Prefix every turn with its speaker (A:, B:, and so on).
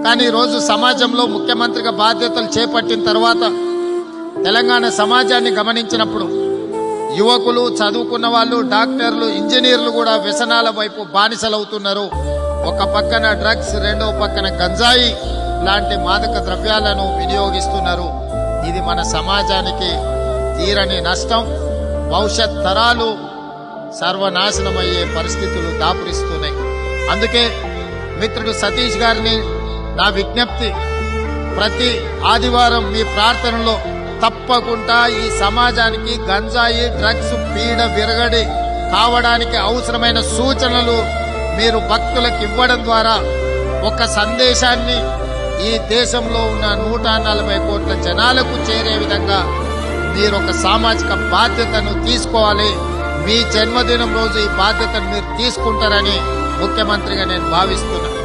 A: కానీ ఈరోజు సమాజంలో ముఖ్యమంత్రిగా బాధ్యతలు చేపట్టిన తర్వాత తెలంగాణ సమాజాన్ని గమనించినప్పుడు యువకులు, చదువుకున్న వాళ్ళు, డాక్టర్లు, ఇంజనీర్లు కూడా వ్యసనాల వైపు బానిసలవుతున్నారు. ఒక పక్కన డ్రగ్స్, రెండో పక్కన గంజాయి లాంటి మాదక ద్రవ్యాలను వినియోగిస్తున్నారు. ఇది మన సమాజానికి తీరని నష్టం. భవిష్యత్ తరాలు సర్వనాశనమయ్యే పరిస్థితులు దాపురిస్తున్నాయి. అందుకే మిత్రుడు సతీష్ గారిని నా విజ్ఞప్తి, ప్రతి ఆదివారం మీ ప్రార్థనలో తప్పకుండా ఈ సమాజానికి గంజాయి, డ్రగ్స్ పీడ విరగడి కావడానికి అవసరమైన సూచనలు మీరు భక్తులకు ఇవ్వడం ద్వారా ఒక సందేశాన్ని ఈ దేశంలో ఉన్న 140 కోట్ల జనాలకు చేరే విధంగా మీరు ఒక సామాజిక బాధ్యతను తీసుకోవాలి. మీ జన్మదినం రోజు ఈ బాధ్యతను మీరు తీసుకుంటారని ముఖ్యమంత్రిగా నేను భావిస్తున్నాను.